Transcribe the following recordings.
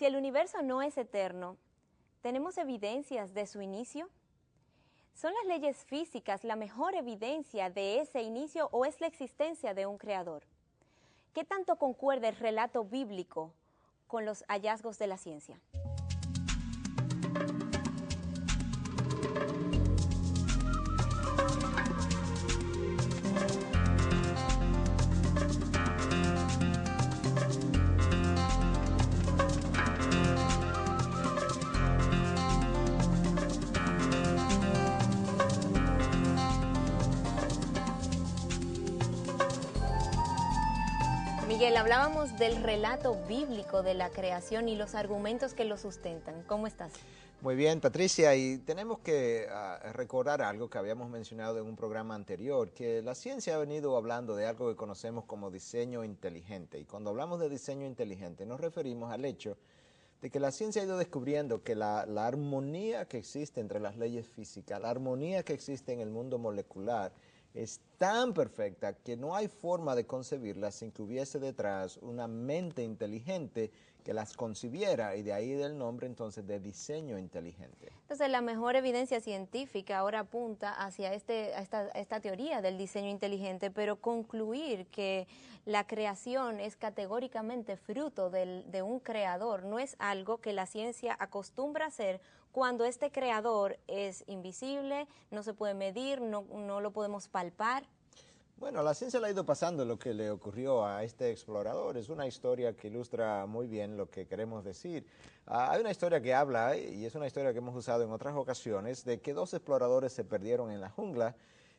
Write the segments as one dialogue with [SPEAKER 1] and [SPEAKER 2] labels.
[SPEAKER 1] Si el universo no es eterno, ¿tenemos evidencias de su inicio? ¿Son las leyes físicas la mejor evidencia de ese inicio o es la existencia de un creador? ¿Qué tanto concuerda el relato bíblico con los hallazgos de la ciencia? Miguel, hablábamos del relato bíblico de la creación y los argumentos que lo sustentan. ¿Cómo estás?
[SPEAKER 2] Muy bien, Patricia, y tenemos que recordar algo que habíamos mencionado en un programa anterior, que la ciencia ha venido hablando de algo que conocemos como diseño inteligente. Y cuando hablamos de diseño inteligente nos referimos al hecho de que la ciencia ha ido descubriendo que la armonía que existe entre las leyes físicas, la armonía que existe en el mundo molecular, es tan perfecta que no hay forma de concebirla sin que hubiese detrás una mente inteligente que las concibiera, y de ahí del nombre entonces de diseño inteligente.
[SPEAKER 1] Entonces la mejor evidencia científica ahora apunta hacia esta teoría del diseño inteligente, pero concluir que la creación es categóricamente fruto de un creador no es algo que la ciencia acostumbra a hacer cuando este creador es invisible, no se puede medir, no lo podemos palpar.
[SPEAKER 2] Bueno, a la ciencia le ha ido pasando lo que le ocurrió a este explorador. Es una historia que ilustra muy bien lo que queremos decir. Hay una historia que habla, y es una historia que hemos usado en otras ocasiones, de que dos exploradores se perdieron en la jungla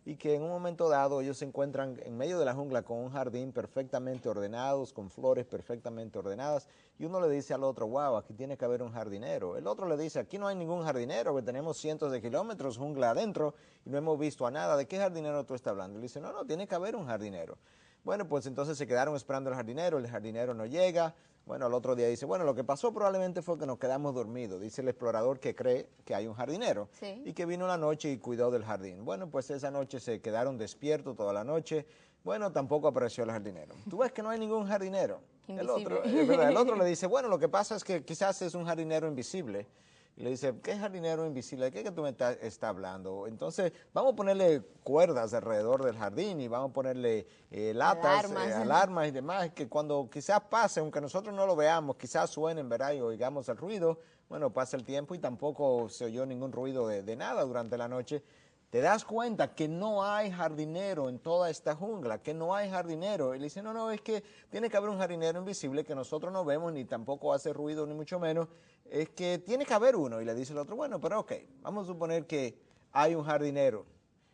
[SPEAKER 2] y que en un momento dado ellos se encuentran en medio de la jungla con un jardín perfectamente ordenado, con flores perfectamente ordenadas, y uno le dice al otro, wow, aquí tiene que haber un jardinero. El otro le dice, aquí no hay ningún jardinero, que tenemos cientos de kilómetros, jungla adentro, y no hemos visto a nada. ¿De qué jardinero tú estás hablando? Y le dice, no, tiene que haber un jardinero. Bueno, pues entonces se quedaron esperando al jardinero, el jardinero no llega. Bueno, al otro día dice, bueno, lo que pasó probablemente fue que nos quedamos dormidos. Dice el explorador que cree que hay un jardinero,
[SPEAKER 1] Sí.
[SPEAKER 2] y que vino la noche y cuidó del jardín. Bueno, pues esa noche se quedaron despiertos toda la noche. Bueno, tampoco apareció el jardinero. Tú ves que no hay ningún jardinero. El otro, es verdad, el otro le dice, bueno, lo que pasa es que quizás es un jardinero invisible. Y le dice, ¿qué jardinero invisible? ¿De qué que tú me estás hablando? Entonces, vamos a ponerle cuerdas alrededor del jardín y vamos a ponerle latas, alarmas y demás, que cuando quizás pase, aunque nosotros no lo veamos, quizás suenen, ¿verdad? Y oigamos el ruido. Bueno, pasa el tiempo y tampoco se oyó ningún ruido de nada durante la noche. Te das cuenta que no hay jardinero en toda esta jungla, que no hay jardinero. Y le dice, no, es que tiene que haber un jardinero invisible que nosotros no vemos, ni tampoco hace ruido, ni mucho menos. Es que tiene que haber uno. Y le dice el otro, bueno, pero ok, vamos a suponer que hay un jardinero.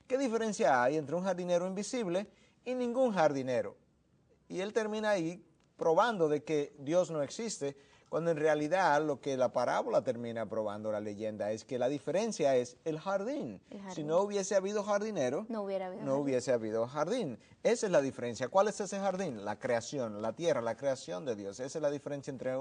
[SPEAKER 2] ¿Qué diferencia hay entre un jardinero invisible y ningún jardinero? Y él termina ahí probando de que Dios no existe, cuando en realidad lo que la parábola termina probando, la leyenda, es que la diferencia es el jardín. Si no hubiese habido jardinero, no hubiese habido jardín. Esa es la diferencia. ¿Cuál es ese jardín? La creación, la tierra, la creación de Dios. Esa es la diferencia entre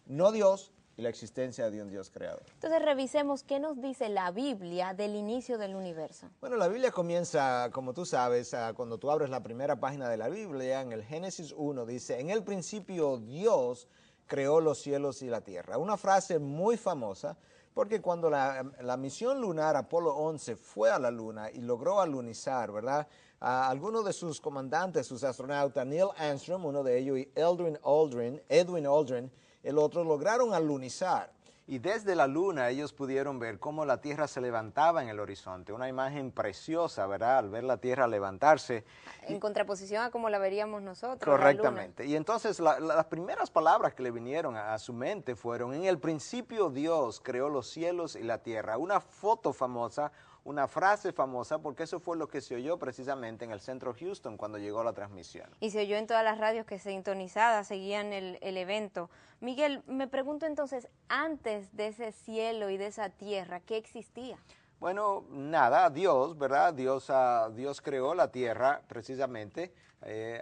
[SPEAKER 2] no Dios y la existencia de un Dios creador.
[SPEAKER 1] Entonces revisemos qué nos dice la Biblia del inicio del universo.
[SPEAKER 2] Bueno, la Biblia comienza, como tú sabes, cuando tú abres la primera página de la Biblia, en el Génesis 1, dice, en el principio Dios creó los cielos y la tierra. Una frase muy famosa, porque cuando la misión lunar Apolo 11 fue a la luna y logró alunizar, ¿verdad? Algunos de sus comandantes, sus astronautas, Neil Armstrong, uno de ellos, y Edwin Aldrin, el otro, lograron alunizar. Y desde la luna ellos pudieron ver cómo la Tierra se levantaba en el horizonte. Una imagen preciosa, ¿verdad? Al ver la Tierra levantarse.
[SPEAKER 1] En contraposición a como la veríamos nosotros.
[SPEAKER 2] Correctamente. Y entonces las primeras palabras que le vinieron a su mente fueron, en el principio Dios creó los cielos y la tierra. Una foto famosa, una frase famosa, porque eso fue lo que se oyó precisamente en el centro Houston cuando llegó la transmisión.
[SPEAKER 1] Y se oyó en todas las radios que sintonizadas seguían el evento. Miguel, me pregunto entonces, antes de ese cielo y de esa tierra, ¿qué existía?
[SPEAKER 2] Bueno, nada, Dios, ¿verdad? Dios creó la tierra precisamente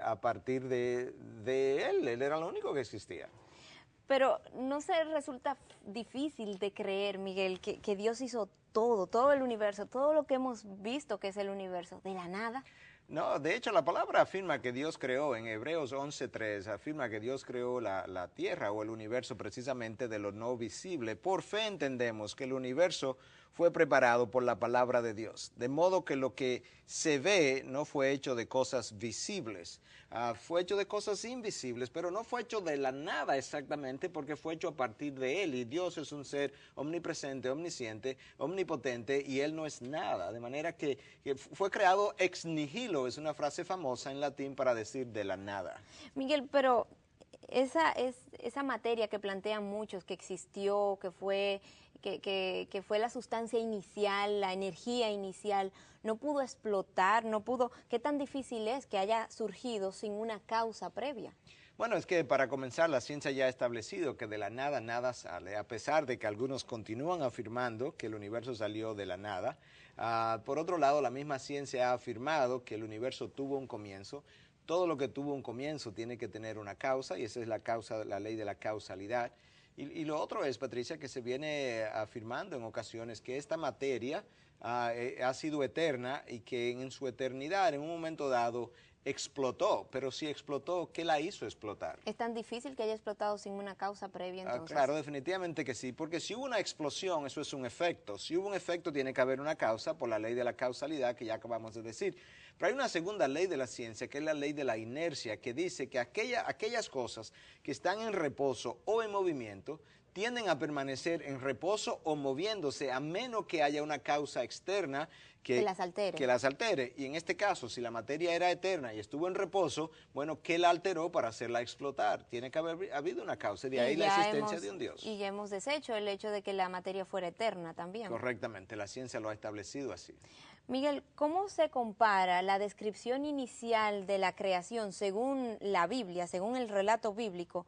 [SPEAKER 2] a partir de Él. Él era lo único que existía.
[SPEAKER 1] Pero ¿no se resulta difícil de creer, Miguel, que Dios hizo todo el universo, todo lo que hemos visto que es el universo, de la nada?
[SPEAKER 2] No, de hecho la palabra afirma que Dios creó, en Hebreos 11:3, afirma que Dios creó la tierra o el universo precisamente de lo no visible. Por fe entendemos que el universo fue preparado por la palabra de Dios, de modo que lo que se ve no fue hecho de cosas visibles, fue hecho de cosas invisibles, pero no fue hecho de la nada exactamente, porque fue hecho a partir de Él, y Dios es un ser omnipresente, omnisciente, omnipotente, y Él no es nada, de manera que fue creado ex nihilo, es una frase famosa en latín para decir de la nada.
[SPEAKER 1] Miguel, pero esa materia que plantean muchos, que existió, que fue la sustancia inicial, la energía inicial, no pudo explotar, ¿qué tan difícil es que haya surgido sin una causa previa?
[SPEAKER 2] Bueno, es que para comenzar, la ciencia ya ha establecido que de la nada nada sale, a pesar de que algunos continúan afirmando que el universo salió de la nada. Por otro lado, la misma ciencia ha afirmado que el universo tuvo un comienzo. Todo lo que tuvo un comienzo tiene que tener una causa, y esa es la ley de la causalidad. Y lo otro es, Patricia, que se viene afirmando en ocasiones que esta materia ha sido eterna y que en su eternidad, en un momento dado, explotó. Pero si explotó, ¿qué la hizo explotar?
[SPEAKER 1] ¿Es tan difícil que haya explotado sin una causa previa entonces?
[SPEAKER 2] Claro, definitivamente que sí, porque si hubo una explosión, eso es un efecto. Si hubo un efecto, tiene que haber una causa por la ley de la causalidad que ya acabamos de decir. Pero hay una segunda ley de la ciencia, que es la ley de la inercia, que dice que aquellas cosas que están en reposo o en movimiento tienden a permanecer en reposo o moviéndose a menos que haya una causa externa que las altere. Y en este caso, si la materia era eterna y estuvo en reposo, bueno, ¿qué la alteró para hacerla explotar? Tiene que haber habido una causa, de ahí la existencia de un Dios.
[SPEAKER 1] Y ya hemos deshecho el hecho de que la materia fuera eterna también.
[SPEAKER 2] Correctamente, la ciencia lo ha establecido así.
[SPEAKER 1] Miguel, ¿cómo se compara la descripción inicial de la creación según la Biblia, según el relato bíblico,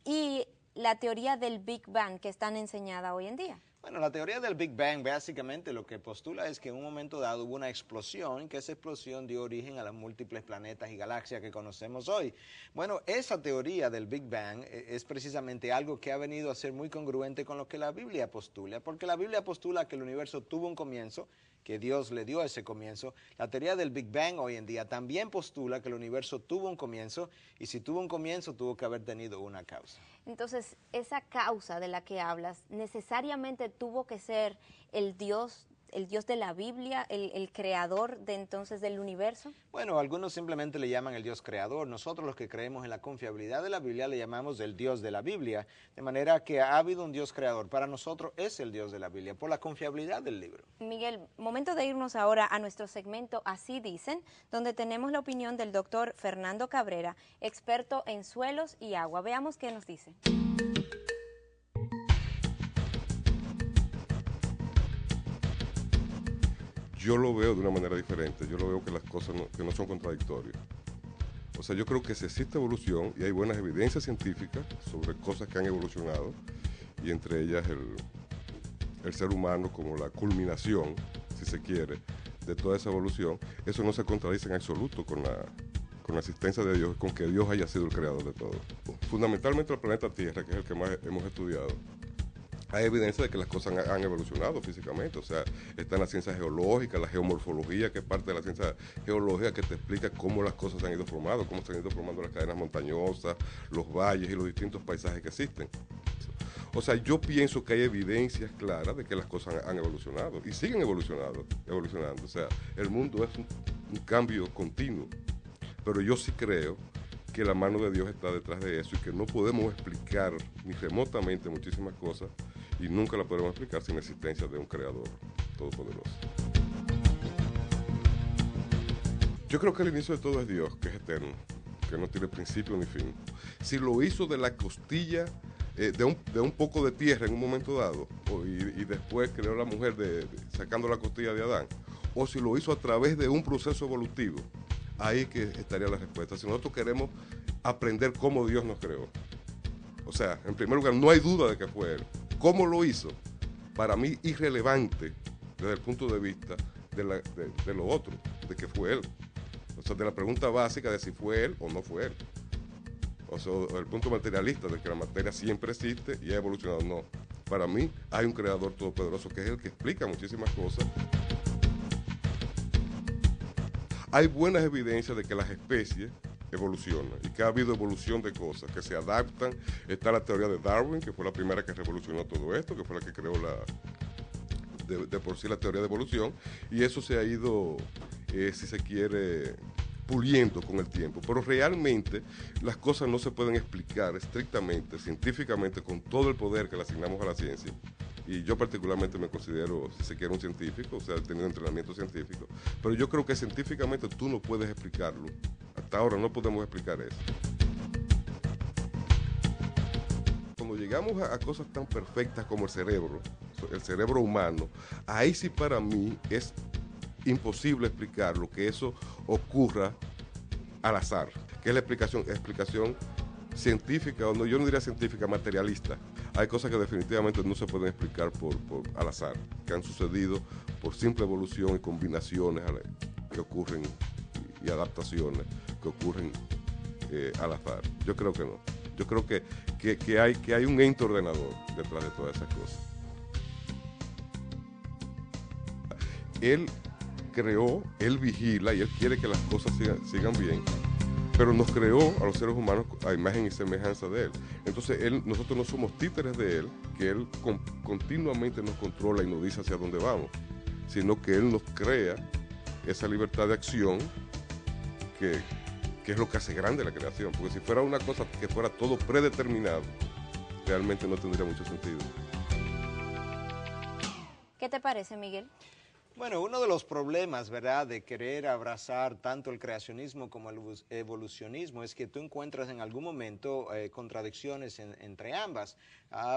[SPEAKER 1] y la teoría del Big Bang que están enseñada hoy en día?
[SPEAKER 2] Bueno, la teoría del Big Bang básicamente lo que postula es que en un momento dado hubo una explosión y que esa explosión dio origen a los múltiples planetas y galaxias que conocemos hoy. Bueno, esa teoría del Big Bang es precisamente algo que ha venido a ser muy congruente con lo que la Biblia postula, porque la Biblia postula que el universo tuvo un comienzo, que Dios le dio ese comienzo. La teoría del Big Bang hoy en día también postula que el universo tuvo un comienzo, y si tuvo un comienzo tuvo que haber tenido una causa.
[SPEAKER 1] Entonces, esa causa de la que hablas, necesariamente tuvo que ser el Dios de la Biblia, el creador de entonces del universo.
[SPEAKER 2] Bueno, algunos simplemente le llaman el Dios creador. Nosotros, los que creemos en la confiabilidad de la Biblia, le llamamos el Dios de la Biblia. De manera que ha habido un Dios creador. Para nosotros es el Dios de la Biblia, por la confiabilidad del libro.
[SPEAKER 1] Miguel, momento de irnos ahora a nuestro segmento Así Dicen, donde tenemos la opinión del doctor Fernando Cabrera, experto en suelos y agua. Veamos qué nos dice.
[SPEAKER 3] Yo lo veo de una manera diferente. Yo lo veo que las cosas que no son contradictorias. O sea, yo creo que si existe evolución y hay buenas evidencias científicas sobre cosas que han evolucionado, y entre ellas el ser humano como la culminación, si se quiere, de toda esa evolución, eso no se contradice en absoluto con la existencia de Dios, con que Dios haya sido el creador de todo. Fundamentalmente el planeta Tierra, que es el que más hemos estudiado, hay evidencia de que las cosas han evolucionado físicamente. O sea, está en la ciencia geológica, la geomorfología, que es parte de la ciencia geológica, que te explica cómo las cosas se han ido formando, cómo se han ido formando las cadenas montañosas, los valles y los distintos paisajes que existen. O sea, yo pienso que hay evidencias claras de que las cosas han evolucionado y siguen evolucionando. O sea, el mundo es un cambio continuo. Pero yo sí creo que la mano de Dios está detrás de eso y que no podemos explicar ni remotamente muchísimas cosas, y nunca la podremos explicar sin la existencia de un creador todopoderoso. Yo creo que el inicio de todo es Dios, que es eterno, que no tiene principio ni fin. Si lo hizo de la costilla, de un poco de tierra en un momento dado, y después creó la mujer sacando la costilla de Adán, o si lo hizo a través de un proceso evolutivo, ahí que estaría la respuesta. Si nosotros queremos aprender cómo Dios nos creó, o sea, en primer lugar, no hay duda de que fue Él. ¿Cómo lo hizo? Para mí, irrelevante desde el punto de vista de lo otro, de que fue Él. O sea, de la pregunta básica de si fue Él o no fue Él. O sea, el punto materialista de que la materia siempre existe y ha evolucionado. No. Para mí, hay un creador todopoderoso que es el que explica muchísimas cosas. hay buenas evidencias de que las especies evolucionan y que ha habido evolución de cosas, que se adaptan. Está la teoría de Darwin, que fue la primera que revolucionó todo esto, que fue la que creó de por sí la teoría de evolución, y eso se ha ido, si se quiere, puliendo con el tiempo, pero realmente las cosas no se pueden explicar estrictamente, científicamente, con todo el poder que le asignamos a la ciencia. Y yo particularmente me considero, si se quiere, un científico, o sea, he tenido entrenamiento científico, pero yo creo que científicamente tú no puedes explicarlo. Hasta ahora no podemos explicar eso. Cuando llegamos a cosas tan perfectas como el cerebro humano, ahí sí para mí es imposible explicar lo que eso ocurra al azar, que es la explicación científica, o no, yo no diría científica, materialista. Hay cosas que definitivamente no se pueden explicar por al azar, que han sucedido por simple evolución y combinaciones que ocurren y adaptaciones que ocurren al azar. Yo creo que no. Yo creo que hay un ente ordenador detrás de todas esas cosas. Él creó, él vigila y él quiere que las cosas sigan bien, pero nos creó a los seres humanos a imagen y semejanza de él. Entonces nosotros no somos títeres de él, que él continuamente nos controla y nos dice hacia dónde vamos, sino que él nos crea esa libertad de acción que es lo que hace grande la creación, porque si fuera una cosa que fuera todo predeterminado, realmente no tendría mucho sentido.
[SPEAKER 1] ¿Qué te parece, Miguel?
[SPEAKER 2] Bueno, uno de los problemas, ¿verdad?, de querer abrazar tanto el creacionismo como el evolucionismo es que tú encuentras en algún momento contradicciones entre ambas.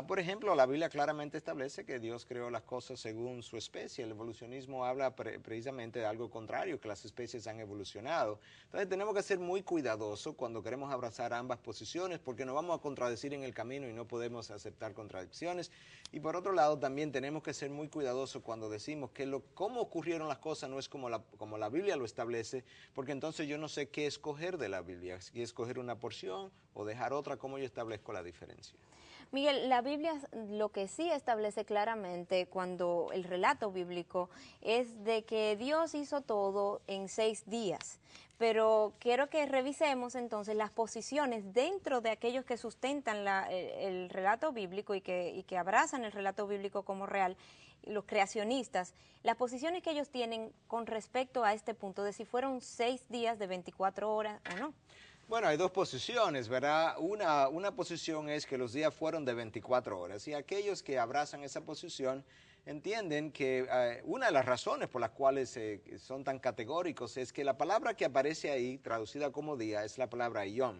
[SPEAKER 2] Por ejemplo, la Biblia claramente establece que Dios creó las cosas según su especie. El evolucionismo habla precisamente de algo contrario, que las especies han evolucionado. Entonces tenemos que ser muy cuidadosos cuando queremos abrazar ambas posiciones, porque nos vamos a contradecir en el camino y no podemos aceptar contradicciones. Y por otro lado, también tenemos que ser muy cuidadosos cuando decimos que cómo ocurrieron las cosas no es como la Biblia lo establece, porque entonces yo no sé qué escoger de la Biblia, si escoger una porción o dejar otra, ¿cómo yo establezco la diferencia?
[SPEAKER 1] Miguel, la Biblia lo que sí establece claramente cuando el relato bíblico es de que Dios hizo todo en 6 días. Pero quiero que revisemos entonces las posiciones dentro de aquellos que sustentan el relato bíblico y que abrazan el relato bíblico como real, los creacionistas, las posiciones que ellos tienen con respecto a este punto de si fueron 6 días de 24 horas o no.
[SPEAKER 2] Bueno, hay dos posiciones, ¿verdad? Una posición es que los días fueron de 24 horas y aquellos que abrazan esa posición entienden que una de las razones por las cuales son tan categóricos es que la palabra que aparece ahí, traducida como día, es la palabra yom.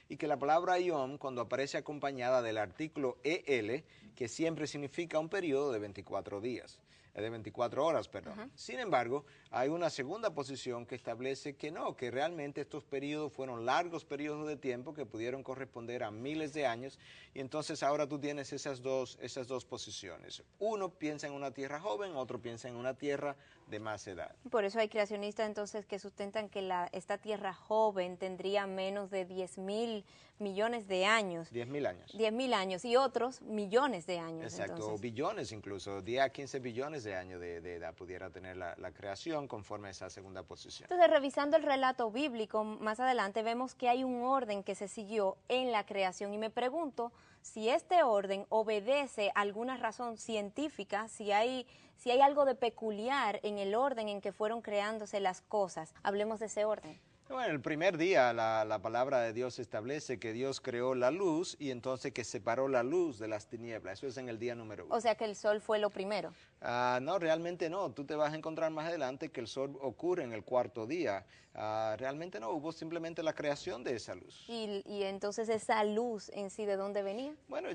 [SPEAKER 2] Y que la palabra yom, cuando aparece acompañada del artículo el, que siempre significa un periodo de 24 días. De 24 horas, perdón. Uh-huh. Sin embargo, hay una segunda posición que establece que no, que realmente estos periodos fueron largos periodos de tiempo que pudieron corresponder a miles de años, y entonces ahora tú tienes esas dos posiciones. Uno piensa en una tierra joven, otro piensa en una tierra de más edad.
[SPEAKER 1] Por eso hay creacionistas entonces que sustentan que esta tierra joven tendría menos de 10.000 millones de años.
[SPEAKER 2] 10.000 años.
[SPEAKER 1] 10.000 años y otros millones de años.
[SPEAKER 2] Exacto,
[SPEAKER 1] entonces.
[SPEAKER 2] O billones incluso, 10 a 15 billones de años de edad pudiera tener la creación conforme a esa segunda posición.
[SPEAKER 1] Entonces, revisando el relato bíblico, más adelante vemos que hay un orden que se siguió en la creación y me pregunto si este orden obedece a alguna razón científica, si hay algo de peculiar en el orden en que fueron creándose las cosas. Hablemos de ese orden.
[SPEAKER 2] Bueno, el primer día la palabra de Dios establece que Dios creó la luz y entonces que separó la luz de las tinieblas. Eso es en el día número 1.
[SPEAKER 1] O sea que el sol fue lo primero.
[SPEAKER 2] No, realmente no. Tú te vas a encontrar más adelante que el sol ocurre en el cuarto día. Realmente no, hubo simplemente la creación de esa luz.
[SPEAKER 1] ¿Y entonces esa luz en sí de dónde venía?
[SPEAKER 2] Bueno,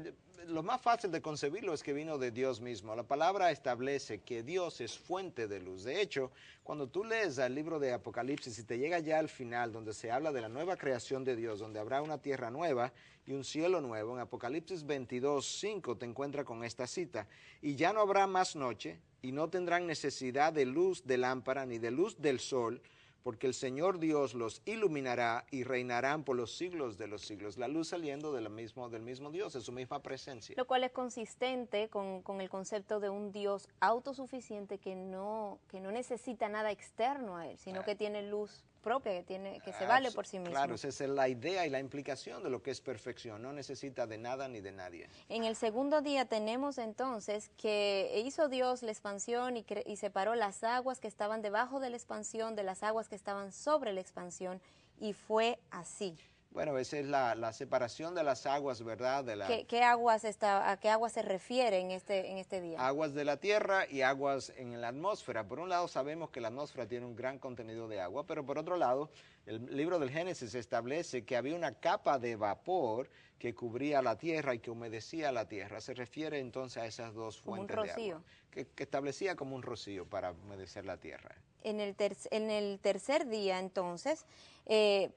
[SPEAKER 2] lo más fácil de concebirlo es que vino de Dios mismo. La palabra establece que Dios es fuente de luz. De hecho, cuando tú lees el libro de Apocalipsis y te llega ya al final donde se habla de la nueva creación de Dios, donde habrá una tierra nueva y un cielo nuevo, en Apocalipsis 22:5 te encuentras con esta cita: y ya no habrá más noche y no tendrán necesidad de luz de lámpara ni de luz del sol, porque el Señor Dios los iluminará y reinarán por los siglos de los siglos. La luz saliendo del mismo Dios, de su misma presencia.
[SPEAKER 1] Lo cual es consistente con el concepto de un Dios autosuficiente que no necesita nada externo a él, sino que tiene luz propia, que se vale por sí mismo.
[SPEAKER 2] Claro, esa es la idea y la implicación de lo que es perfección. No necesita de nada ni de nadie.
[SPEAKER 1] En el segundo día tenemos entonces que hizo Dios la expansión y separó las aguas que estaban debajo de la expansión de las aguas que estaban sobre la expansión, y fue así.
[SPEAKER 2] Bueno, esa es la separación de las aguas, ¿verdad?
[SPEAKER 1] ¿A qué aguas se refiere en este día?
[SPEAKER 2] Aguas de la tierra y aguas en la atmósfera. Por un lado sabemos que la atmósfera tiene un gran contenido de agua, pero por otro lado, el libro del Génesis establece que había una capa de vapor que cubría la tierra y que humedecía la tierra. Se refiere entonces a esas dos fuentes de agua. Que establecía como un rocío para humedecer la tierra.
[SPEAKER 1] En el tercer día, entonces, te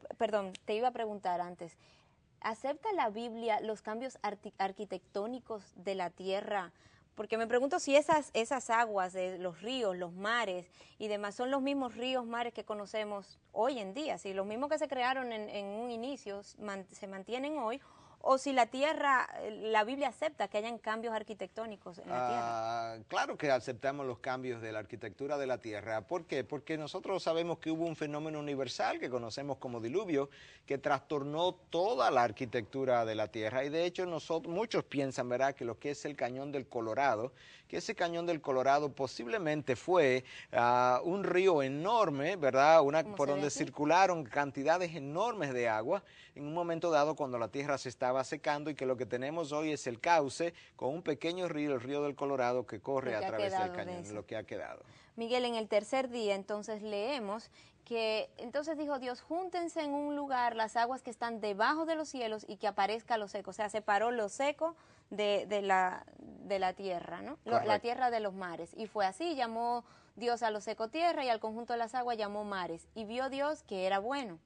[SPEAKER 1] iba a preguntar antes, ¿acepta la Biblia los cambios arquitectónicos de la tierra? Porque me pregunto si esas aguas de los ríos, los mares y demás son los mismos ríos, mares que conocemos hoy en día, si los mismos que se crearon en un inicio se mantienen hoy, o si la Biblia acepta que hayan cambios arquitectónicos en la tierra.
[SPEAKER 2] Claro que aceptamos los cambios de la arquitectura de la tierra. ¿Por qué? Porque nosotros sabemos que hubo un fenómeno universal que conocemos como diluvio, que trastornó toda la arquitectura de la tierra. Y de hecho muchos piensan, ¿verdad?, que lo que es el Cañón del Colorado, que ese Cañón del Colorado posiblemente fue un río enorme, ¿verdad?, por donde circularon cantidades enormes de agua en un momento dado cuando la tierra se estaba secando, y que lo que tenemos hoy es el cauce con un pequeño río, el río del Colorado, que corre a través del cañón, lo que ha quedado.
[SPEAKER 1] Miguel, en el tercer día entonces leemos que entonces dijo Dios, júntense en un lugar las aguas que están debajo de los cielos y que aparezca lo seco. O sea, separó lo seco de la tierra, ¿no? La tierra de los mares. Y fue así, llamó Dios a lo seco tierra y al conjunto de las aguas llamó mares. Y vio Dios que era bueno.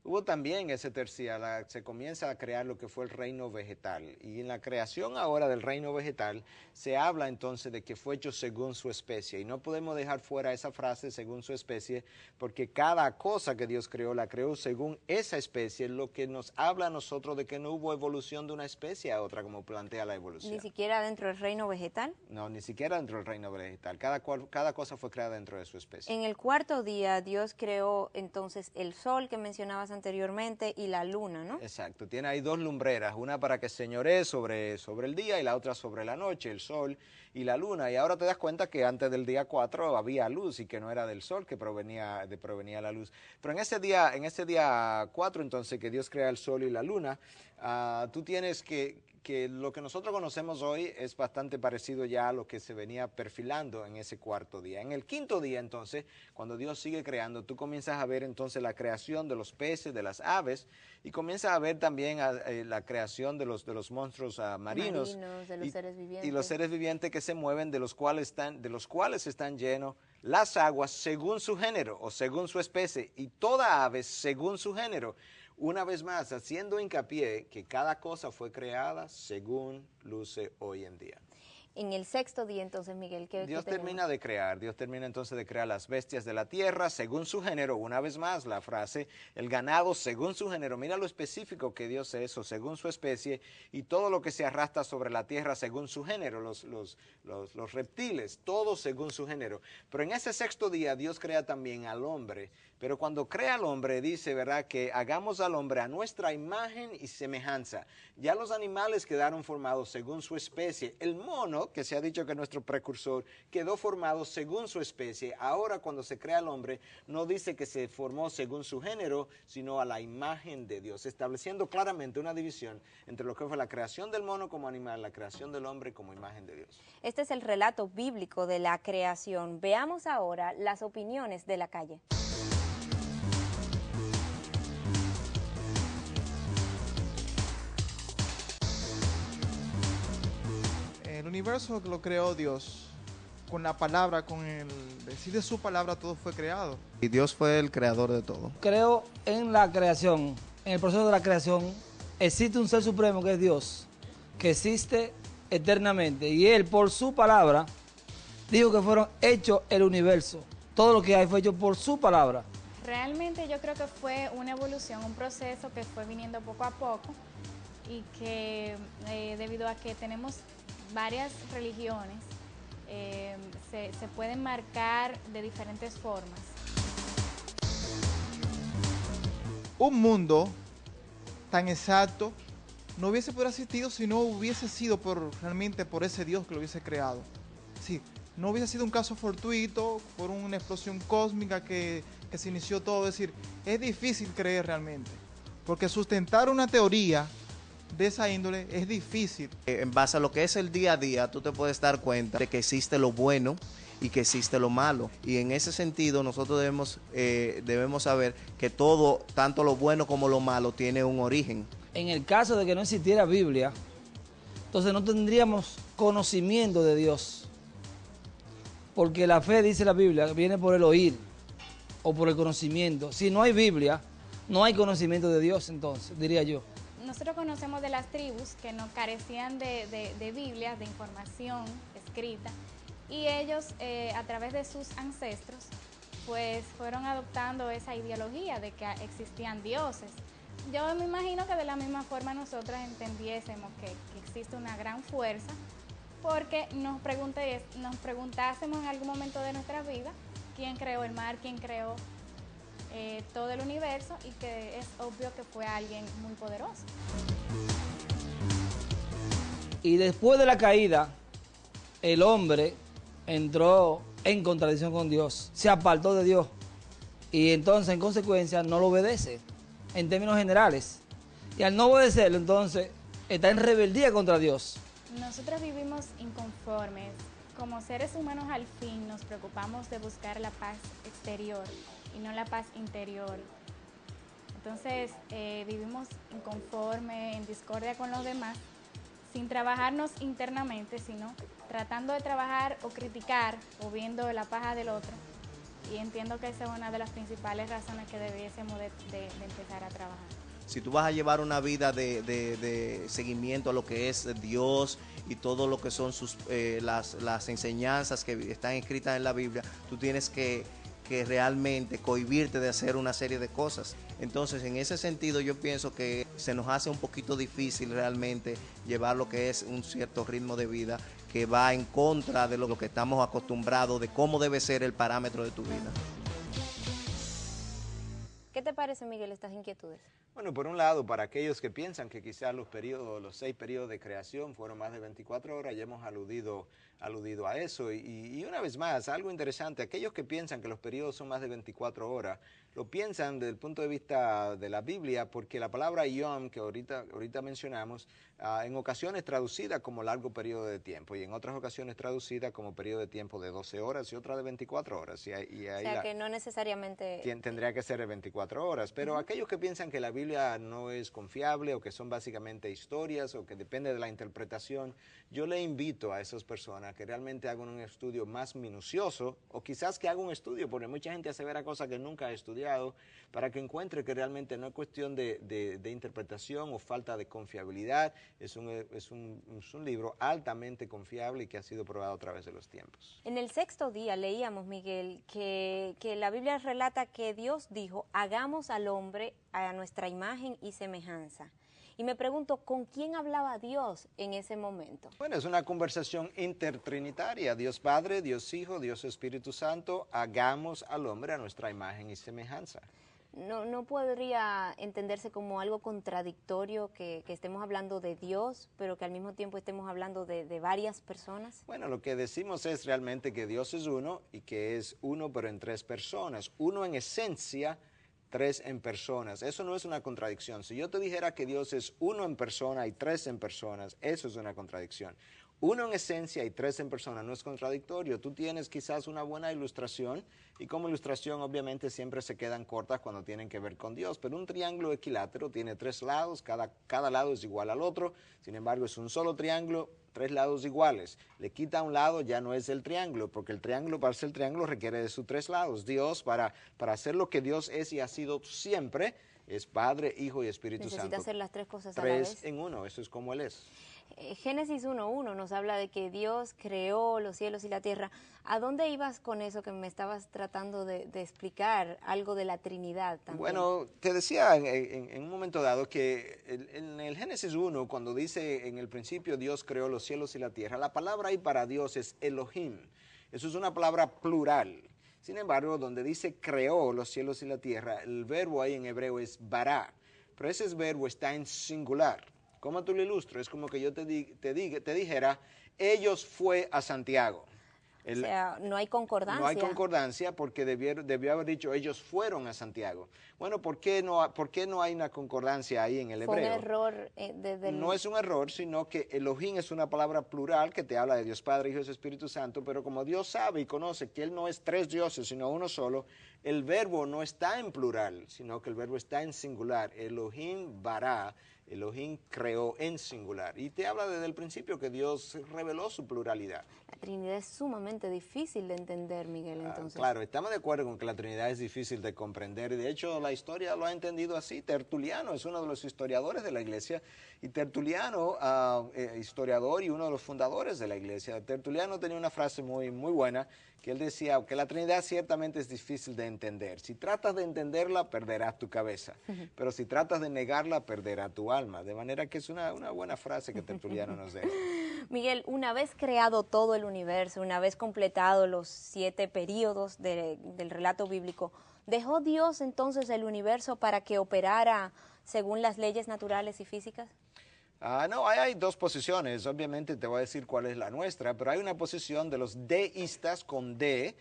[SPEAKER 2] Hubo también ese tercio, se comienza a crear lo que fue el reino vegetal, y en la creación ahora del reino vegetal se habla entonces de que fue hecho según su especie, y no podemos dejar fuera esa frase según su especie, porque cada cosa que Dios creó la creó según esa especie, lo que nos habla a nosotros de que no hubo evolución de una especie a otra como plantea la evolución.
[SPEAKER 1] ¿Ni siquiera dentro del reino vegetal?
[SPEAKER 2] No, ni siquiera dentro del reino vegetal, cada cosa fue creada dentro de su especie.
[SPEAKER 1] En el cuarto día Dios creó entonces el sol que mencionabas anteriormente y la luna, ¿no?
[SPEAKER 2] Exacto, tiene ahí dos lumbreras, una para que señoree sobre el día y la otra sobre la noche, el sol y la luna. Y ahora te das cuenta que antes del día 4 había luz y que no era del sol que provenía la luz. Pero en ese día 4 entonces que Dios crea el sol y la luna, tú tienes que lo que nosotros conocemos hoy es bastante parecido ya a lo que se venía perfilando en ese cuarto día. En el quinto día, entonces, cuando Dios sigue creando, tú comienzas a ver entonces la creación de los peces, de las aves, y comienzas a ver también la creación de los monstruos marinos,
[SPEAKER 1] de los seres vivientes.
[SPEAKER 2] Y los seres vivientes que se mueven, de los cuales están llenos las aguas según su género o según su especie, y toda ave según su género. Una vez más, haciendo hincapié que cada cosa fue creada según luce hoy en día.
[SPEAKER 1] En el sexto día, entonces, Miguel,
[SPEAKER 2] Dios termina entonces de crear las bestias de la tierra según su género. Una vez más, la frase, el ganado según su género. Mira lo específico que Dios es, o según su especie, y todo lo que se arrastra sobre la tierra según su género, los reptiles, todo según su género. Pero en ese sexto día, Dios crea también al hombre. Pero cuando crea al hombre, dice, ¿verdad?, que hagamos al hombre a nuestra imagen y semejanza. Ya los animales quedaron formados según su especie. El mono, que se ha dicho que es nuestro precursor, quedó formado según su especie. Ahora, cuando se crea al hombre, no dice que se formó según su género, sino a la imagen de Dios, estableciendo claramente una división entre lo que fue la creación del mono como animal, la creación del hombre como imagen de Dios.
[SPEAKER 1] Este es el relato bíblico de la creación. Veamos ahora las opiniones de la calle.
[SPEAKER 4] El universo lo creó Dios, con la palabra, con el decir de su palabra todo fue creado.
[SPEAKER 5] Y Dios fue el creador de todo.
[SPEAKER 6] Creo en la creación, en el proceso de la creación, existe un ser supremo que es Dios, que existe eternamente. Y Él, por su palabra, dijo que fueron hechos el universo. Todo lo que hay fue hecho por su palabra.
[SPEAKER 7] Realmente yo creo que fue una evolución, un proceso que fue viniendo poco a poco y que debido a que tenemos varias religiones, se pueden marcar de diferentes formas.
[SPEAKER 4] Un mundo tan exacto no hubiese podido existir si no hubiese sido realmente por ese Dios que lo hubiese creado. Sí, no hubiese sido un caso fortuito, por una explosión cósmica que se inició todo. Es decir, es difícil creer realmente, porque sustentar una teoría de esa índole es difícil.
[SPEAKER 5] En base a lo que es el día a día, tú te puedes dar cuenta de que existe lo bueno y que existe lo malo. Y en ese sentido nosotros debemos saber que todo, tanto lo bueno como lo malo, tiene un origen.
[SPEAKER 6] En el caso de que no existiera Biblia, entonces no tendríamos conocimiento de Dios. Porque la fe, dice la Biblia, viene por el oír o por el conocimiento. Si no hay Biblia, no hay conocimiento de Dios, entonces, diría yo.
[SPEAKER 7] Nosotros conocemos de las tribus que no carecían de Biblias, de información escrita, y ellos a través de sus ancestros pues fueron adoptando esa ideología de que existían dioses. Yo me imagino que de la misma forma nosotras entendiésemos que existe una gran fuerza, porque nos preguntásemos en algún momento de nuestra vida quién creó el mar, quién creó todo el universo, y que es obvio que fue alguien muy poderoso.
[SPEAKER 6] Y después de la caída, el hombre entró en contradicción con Dios, se apartó de Dios y entonces en consecuencia no lo obedece en términos generales. Y al no obedecerlo, entonces está en rebeldía contra Dios.
[SPEAKER 7] Nosotros vivimos inconformes. Como seres humanos al fin nos preocupamos de buscar la paz exterior y no la paz interior. Entonces vivimos inconformes, en discordia con los demás, sin trabajarnos internamente, sino tratando de trabajar o criticar o viendo la paja del otro. Y entiendo que esa es una de las principales razones que debiésemos de empezar a trabajar.
[SPEAKER 5] Si tú vas a llevar una vida de seguimiento a lo que es Dios y todo lo que son las enseñanzas que están escritas en la Biblia, tú tienes que realmente cohibirte de hacer una serie de cosas. Entonces, en ese sentido, yo pienso que se nos hace un poquito difícil realmente llevar lo que es un cierto ritmo de vida que va en contra de lo que estamos acostumbrados, de cómo debe ser el parámetro de tu vida.
[SPEAKER 1] ¿Qué te parece, Miguel, estas inquietudes?
[SPEAKER 2] Bueno, por un lado, para aquellos que piensan que quizás los 6 periodos de creación fueron más de 24 horas, ya hemos aludido a eso. Y una vez más, algo interesante, aquellos que piensan que los periodos son más de 24 horas, lo piensan desde el punto de vista de la Biblia, porque la palabra yom, que ahorita mencionamos, en ocasiones traducida como largo periodo de tiempo y en otras ocasiones traducida como periodo de tiempo de 12 horas y otra de 24 horas. Y ahí
[SPEAKER 1] o sea, que no necesariamente...
[SPEAKER 2] Tendría que ser de 24 horas, pero aquellos que piensan que la Biblia no es confiable o que son básicamente historias o que depende de la interpretación, yo le invito a esas personas que realmente hagan un estudio más minucioso, o quizás que hagan un estudio, porque mucha gente asevera cosas que nunca ha estudiado, para que encuentre que realmente no es cuestión de interpretación o falta de confiabilidad. Es un libro altamente confiable y que ha sido probado a través de los tiempos.
[SPEAKER 1] En el 6º día leíamos, Miguel, que la Biblia relata que Dios dijo, hagamos al hombre a nuestra imagen y semejanza. Y me pregunto, ¿con quién hablaba Dios en ese momento?
[SPEAKER 2] Bueno, es una conversación intertrinitaria. Dios Padre, Dios Hijo, Dios Espíritu Santo, hagamos al hombre a nuestra imagen y semejanza.
[SPEAKER 1] ¿No podría entenderse como algo contradictorio que estemos hablando de Dios, pero que al mismo tiempo estemos hablando de varias personas?
[SPEAKER 2] Bueno, lo que decimos es realmente que Dios es uno y que es uno pero en 3 personas. Uno en esencia, 3 en personas. Eso no es una contradicción. Si yo te dijera que Dios es uno en persona y 3 en personas, eso es una contradicción. Uno en esencia y 3 en persona no es contradictorio. Tú tienes quizás una buena ilustración y como ilustración obviamente siempre se quedan cortas cuando tienen que ver con Dios, pero un triángulo equilátero tiene 3 lados, cada lado es igual al otro, sin embargo es un solo triángulo, 3 lados iguales. Le quita un lado, ya no es el triángulo, porque el triángulo, para ser triángulo, requiere de sus 3 lados. Dios, para hacer lo que Dios es y ha sido siempre, es Padre, Hijo y Espíritu Santo.
[SPEAKER 1] Necesita hacer las 3 cosas a la vez.
[SPEAKER 2] 3 en 1, eso es como Él es.
[SPEAKER 1] Génesis 1:1 nos habla de que Dios creó los cielos y la tierra. ¿A dónde ibas con eso que me estabas tratando de explicar? Algo de la Trinidad también.
[SPEAKER 2] Bueno, te decía en un momento dado que en el Génesis 1, cuando dice en el principio Dios creó los cielos y la tierra, la palabra ahí para Dios es Elohim. Eso es una palabra plural. Sin embargo, donde dice creó los cielos y la tierra, el verbo ahí en hebreo es bará, pero ese verbo está en singular. ¿Cómo te lo ilustro? Es como que yo te dijera, ellos fue a Santiago.
[SPEAKER 1] O sea, no hay concordancia.
[SPEAKER 2] No hay concordancia porque debió haber dicho ellos fueron a Santiago. Bueno, ¿por qué no hay una concordancia ahí en el hebreo?
[SPEAKER 1] Fue un error
[SPEAKER 2] No es un error, sino que Elohim es una palabra plural que te habla de Dios Padre, Hijo y Espíritu Santo, pero como Dios sabe y conoce que Él no es tres dioses, sino uno solo, el verbo no está en plural, sino que el verbo está en singular. Elohim bará. Elohim creó en singular. Y te habla desde el principio que Dios reveló su pluralidad.
[SPEAKER 1] La Trinidad es sumamente difícil de entender, Miguel, entonces.
[SPEAKER 2] Claro, estamos de acuerdo con que la Trinidad es difícil de comprender. Y de hecho, la historia lo ha entendido así. Tertuliano es uno de los historiadores de la Iglesia. Y Tertuliano, historiador y uno de los fundadores de la Iglesia. Tertuliano tenía una frase muy buena, que él decía que la Trinidad ciertamente es difícil de entender. Si tratas de entenderla, perderás tu cabeza. Pero si tratas de negarla, perderás tu alma. De manera que es una buena frase que Tertuliano nos deja.
[SPEAKER 1] Miguel, una vez creado todo el universo, una vez completado los 7 períodos del relato bíblico, ¿dejó Dios entonces el universo para que operara según las leyes naturales y físicas?
[SPEAKER 2] No, hay dos posiciones. Obviamente te voy a decir cuál es la nuestra, pero hay una posición de los deístas con D,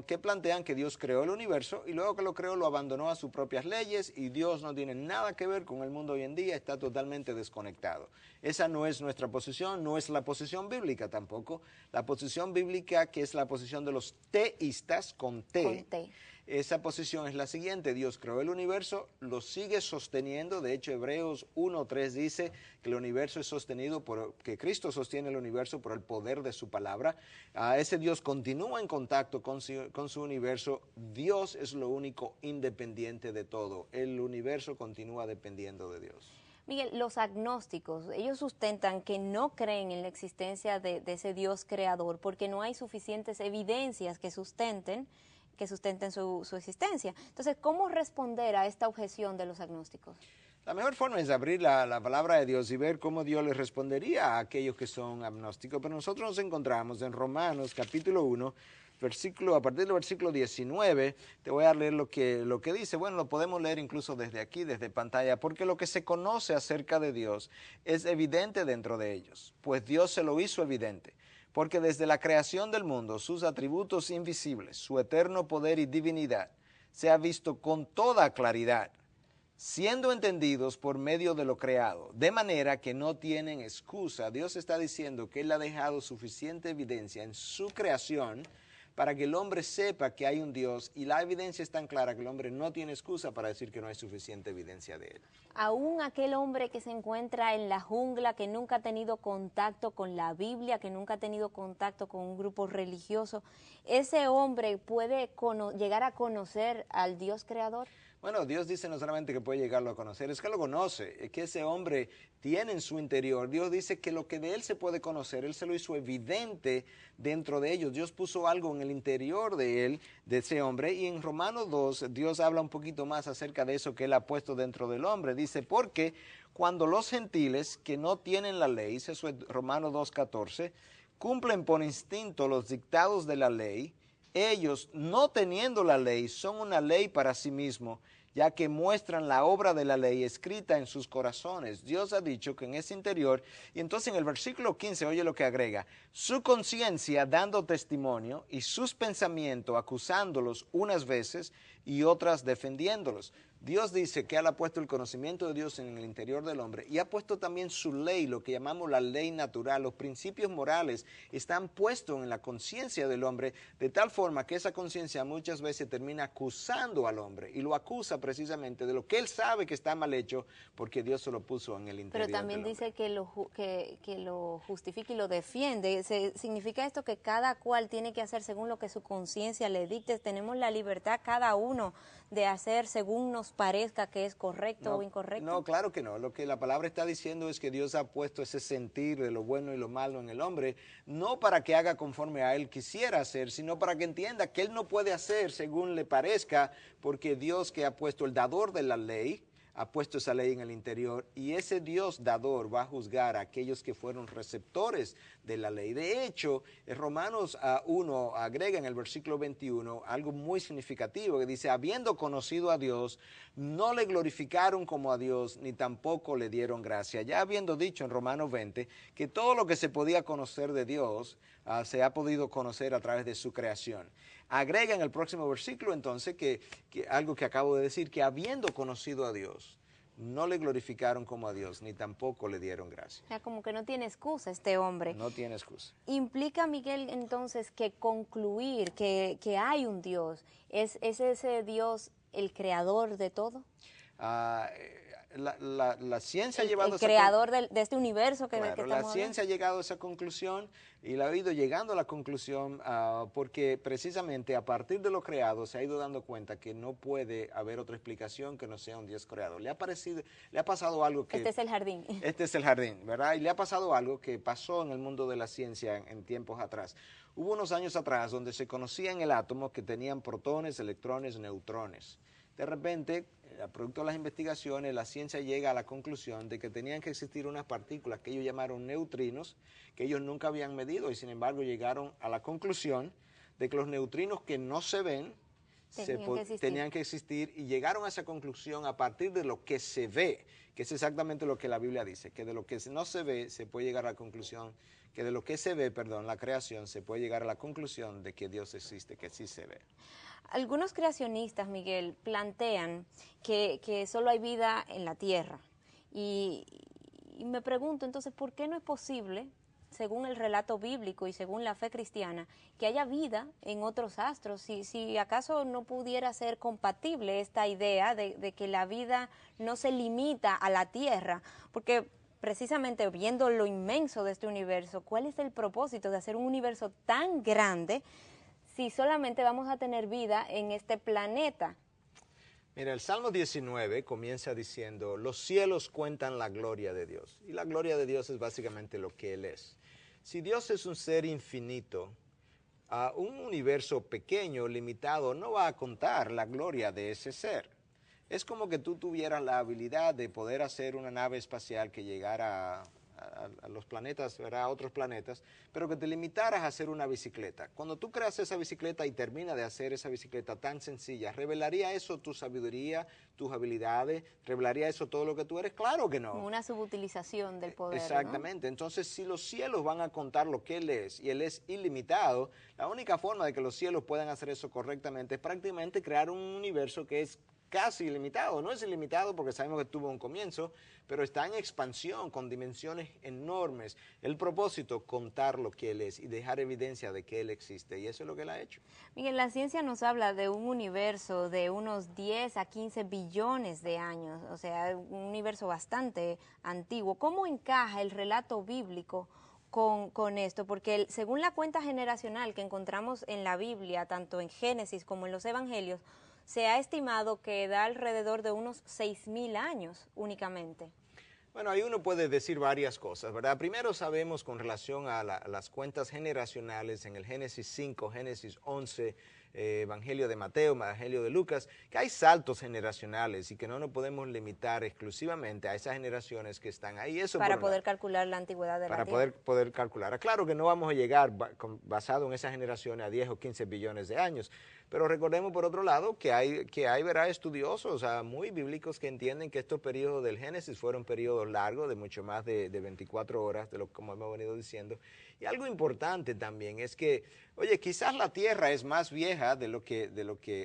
[SPEAKER 2] que plantean que Dios creó el universo y luego que lo creó lo abandonó a sus propias leyes y Dios no tiene nada que ver con el mundo hoy en día, está totalmente desconectado. Esa no es nuestra posición, no es la posición bíblica tampoco. La posición bíblica, que es la posición de los teístas con T. Esa posición es la siguiente: Dios creó el universo, lo sigue sosteniendo. De hecho, Hebreos 1:3 dice que el universo es sostenido que Cristo sostiene el universo por el poder de su palabra. Ese Dios continúa en contacto con su universo. Dios es lo único independiente de todo. El universo continúa dependiendo de Dios.
[SPEAKER 1] Miguel, los agnósticos, ellos sustentan que no creen en la existencia de ese Dios creador porque no hay suficientes evidencias que sustenten su existencia. Entonces, ¿cómo responder a esta objeción de los agnósticos?
[SPEAKER 2] La mejor forma es abrir la palabra de Dios y ver cómo Dios les respondería a aquellos que son agnósticos. Pero nosotros nos encontramos en Romanos capítulo 1, a partir del versículo 19, te voy a leer lo que dice. Bueno, lo podemos leer incluso desde aquí, desde pantalla, porque lo que se conoce acerca de Dios es evidente dentro de ellos, pues Dios se lo hizo evidente. Porque desde la creación del mundo, sus atributos invisibles, su eterno poder y divinidad, se ha visto con toda claridad, siendo entendidos por medio de lo creado, de manera que no tienen excusa. Dios está diciendo que Él ha dejado suficiente evidencia en su creación para que el hombre sepa que hay un Dios, y la evidencia es tan clara que el hombre no tiene excusa para decir que no hay suficiente evidencia de Él.
[SPEAKER 1] Aún aquel hombre que se encuentra en la jungla, que nunca ha tenido contacto con la Biblia, que nunca ha tenido contacto con un grupo religioso, ¿ese hombre puede llegar a conocer al Dios creador?
[SPEAKER 2] Bueno, Dios dice no solamente que puede llegarlo a conocer, es que lo conoce, es que ese hombre tiene en su interior. Dios dice que lo que de él se puede conocer, Él se lo hizo evidente dentro de ellos. Dios puso algo en el interior de él, de ese hombre, y en Romanos 2 Dios habla un poquito más acerca de eso que Él ha puesto dentro del hombre. Dice, porque cuando los gentiles que no tienen la ley, eso es Romanos 2:14, cumplen por instinto los dictados de la ley, ellos, no teniendo la ley, son una ley para sí mismos, ya que muestran la obra de la ley escrita en sus corazones. Dios ha dicho que en ese interior, y entonces en el versículo 15, oye lo que agrega, su conciencia dando testimonio y sus pensamientos acusándolos unas veces y otras defendiéndolos. Dios dice que Él ha puesto el conocimiento de Dios en el interior del hombre y ha puesto también su ley, lo que llamamos la ley natural. Los principios morales están puestos en la conciencia del hombre, de tal forma que esa conciencia muchas veces termina acusando al hombre, y lo acusa precisamente de lo que él sabe que está mal hecho, porque Dios se lo puso en el interior.
[SPEAKER 1] Pero también dice que lo justifica y lo defiende. ¿Significa esto que cada cual tiene que hacer según lo que su conciencia le dicte? Tenemos la libertad cada uno de hacer según nosotros nos parezca que es correcto o incorrecto?
[SPEAKER 2] No, claro que no. Lo que la palabra está diciendo es que Dios ha puesto ese sentir de lo bueno y lo malo en el hombre, no para que haga conforme a él quisiera hacer, sino para que entienda que él no puede hacer según le parezca, porque Dios, que ha puesto el dador de la ley, ha puesto esa ley en el interior, y ese Dios dador va a juzgar a aquellos que fueron receptores de la ley. De hecho, Romanos 1 agrega en el versículo 21 algo muy significativo, que dice: habiendo conocido a Dios, no le glorificaron como a Dios, ni tampoco le dieron gracia. Ya habiendo dicho en Romanos 20 que todo lo que se podía conocer de Dios se ha podido conocer a través de su creación. Agrega en el próximo versículo entonces que algo que acabo de decir, que habiendo conocido a Dios, no le glorificaron como a Dios, ni tampoco le dieron gracia.
[SPEAKER 1] O sea, como que no tiene excusa este hombre.
[SPEAKER 2] No tiene excusa.
[SPEAKER 1] ¿Implica, Miguel, entonces que concluir que hay un Dios, es ese Dios el creador de todo?
[SPEAKER 2] La ciencia ha llevado
[SPEAKER 1] el creador de este universo que estamos
[SPEAKER 2] la ciencia ha llegado a esa conclusión, y la ha ido llegando a la conclusión porque precisamente a partir de lo creado se ha ido dando cuenta que no puede haber otra explicación que no sea un Dios creador. Le ha pasado algo que...
[SPEAKER 1] Este es el jardín.
[SPEAKER 2] Este es el jardín, ¿verdad? Y le ha pasado algo que pasó en el mundo de la ciencia en tiempos atrás. Hubo unos años atrás donde se conocía en el átomo que tenían protones, electrones, neutrones. De repente, producto de las investigaciones, la ciencia llega a la conclusión de que tenían que existir unas partículas que ellos llamaron neutrinos, que ellos nunca habían medido, y sin embargo llegaron a la conclusión de que los neutrinos que no se ven tenían que existir, y llegaron a esa conclusión a partir de lo que se ve, que es exactamente lo que la Biblia dice, que de lo que no se ve se puede llegar a la conclusión, que de lo que se ve, la creación, se puede llegar a la conclusión de que Dios existe, que sí se ve.
[SPEAKER 1] Algunos creacionistas, Miguel, plantean que solo hay vida en la Tierra. Y me pregunto entonces, ¿por qué no es posible, según el relato bíblico y según la fe cristiana, que haya vida en otros astros? Si acaso no pudiera ser compatible esta idea de que la vida no se limita a la Tierra, porque precisamente viendo lo inmenso de este universo, ¿cuál es el propósito de hacer un universo tan grande si solamente vamos a tener vida en este planeta?
[SPEAKER 2] Mira, el Salmo 19 comienza diciendo: los cielos cuentan la gloria de Dios. Y la gloria de Dios es básicamente lo que Él es. Si Dios es un ser infinito, un universo pequeño, limitado, no va a contar la gloria de ese ser. Es como que tú tuvieras la habilidad de poder hacer una nave espacial que llegara a los planetas, ¿verdad? A otros planetas, pero que te limitaras a hacer una bicicleta. Cuando tú creas esa bicicleta y terminas de hacer esa bicicleta tan sencilla, ¿revelaría eso tu sabiduría, tus habilidades? ¿Revelaría eso todo lo que tú eres? Claro que no.
[SPEAKER 1] Como una subutilización del poder,
[SPEAKER 2] exactamente, ¿no? Entonces, si los cielos van a contar lo que Él es, y Él es ilimitado, la única forma de que los cielos puedan hacer eso correctamente es prácticamente crear un universo que es casi ilimitado. No es ilimitado porque sabemos que tuvo un comienzo, pero está en expansión con dimensiones enormes. El propósito, contar lo que Él es y dejar evidencia de que Él existe, y eso es lo que Él ha hecho.
[SPEAKER 1] Miguel, la ciencia nos habla de un universo de unos 10 a 15 billones de años, o sea, un universo bastante antiguo. ¿Cómo encaja el relato bíblico con esto? Porque según la cuenta generacional que encontramos en la Biblia, tanto en Génesis como en los Evangelios, se ha estimado que da alrededor de unos 6.000 años únicamente.
[SPEAKER 2] Bueno, ahí uno puede decir varias cosas, ¿verdad? Primero sabemos con relación a las cuentas generacionales en el Génesis 5, Génesis 11, Evangelio de Mateo, Evangelio de Lucas, que hay saltos generacionales y que no nos podemos limitar exclusivamente a esas generaciones que están ahí. Eso
[SPEAKER 1] para poder calcular la antigüedad de la Tierra.
[SPEAKER 2] Para poder calcular. Claro que no vamos a llegar basado en esas generaciones a 10 o 15 billones de años, pero recordemos por otro lado que hay ¿verdad? Estudiosos muy bíblicos que entienden que estos periodos del Génesis fueron periodos largos de mucho más de 24 horas, como hemos venido diciendo. Y algo importante también es que, oye, quizás la Tierra es más vieja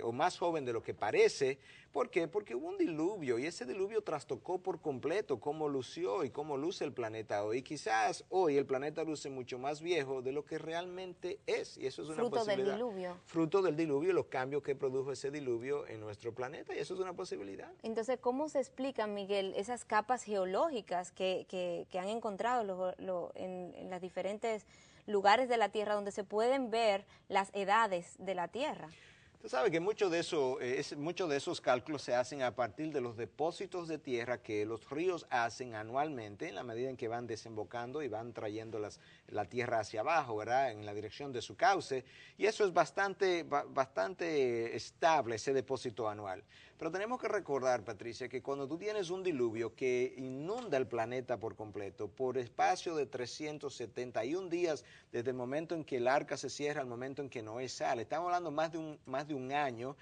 [SPEAKER 2] o más joven de lo que parece. ¿Por qué? Porque hubo un diluvio, y ese diluvio trastocó por completo cómo lució y cómo luce el planeta hoy. Quizás hoy el planeta luce mucho más viejo de lo que realmente es, y eso es una posibilidad.
[SPEAKER 1] Fruto del diluvio.
[SPEAKER 2] Fruto del diluvio, los cambios que produjo ese diluvio en nuestro planeta, y eso es una posibilidad.
[SPEAKER 1] Entonces, ¿cómo se explican, Miguel, esas capas geológicas que han encontrado en las diferentes lugares de la Tierra donde se pueden ver las edades de la Tierra?
[SPEAKER 2] Usted sabe que muchos de esos cálculos se hacen a partir de los depósitos de tierra que los ríos hacen anualmente en la medida en que van desembocando y van trayendo la tierra hacia abajo, ¿verdad? En la dirección de su cauce. Y eso es bastante estable, ese depósito anual. Pero tenemos que recordar, Patricia, que cuando tú tienes un diluvio que inunda el planeta por completo, por espacio de 371 días, desde el momento en que el arca se cierra al momento en que Noé sale, estamos hablando más de un año.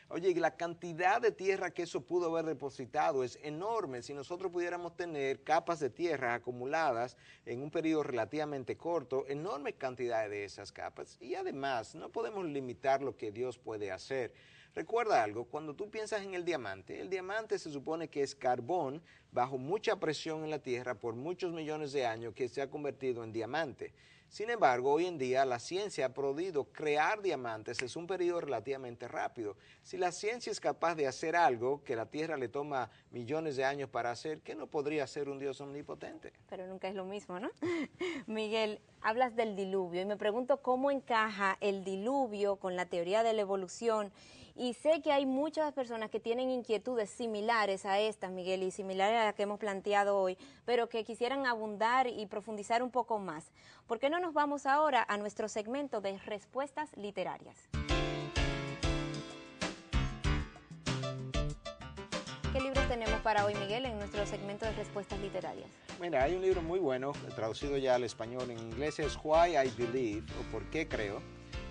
[SPEAKER 2] Oye, la cantidad de tierra que eso pudo haber depositado es enorme. Si nosotros pudiéramos tener capas de tierra acumuladas en un periodo relativamente corto, enormes cantidades de esas capas. Y además, no podemos limitar lo que Dios puede hacer. Recuerda algo, cuando tú piensas en el diamante se supone que es carbón bajo mucha presión en la tierra por muchos millones de años que se ha convertido en diamante. Sin embargo, hoy en día la ciencia ha podido crear diamantes en un periodo relativamente rápido. Si la ciencia es capaz de hacer algo que la Tierra le toma millones de años para hacer, ¿qué no podría hacer un Dios omnipotente?
[SPEAKER 1] Pero nunca es lo mismo, ¿no? Miguel, hablas del diluvio y me pregunto cómo encaja el diluvio con la teoría de la evolución. Y sé que hay muchas personas que tienen inquietudes similares a estas, Miguel, y similares a las que hemos planteado hoy, pero que quisieran abundar y profundizar un poco más. ¿Por qué no nos vamos ahora a nuestro segmento de respuestas literarias? ¿Qué libros tenemos para hoy, Miguel, en nuestro segmento de respuestas literarias?
[SPEAKER 2] Mira, hay un libro muy bueno, traducido ya al español, en inglés es Why I Believe, o Por qué creo.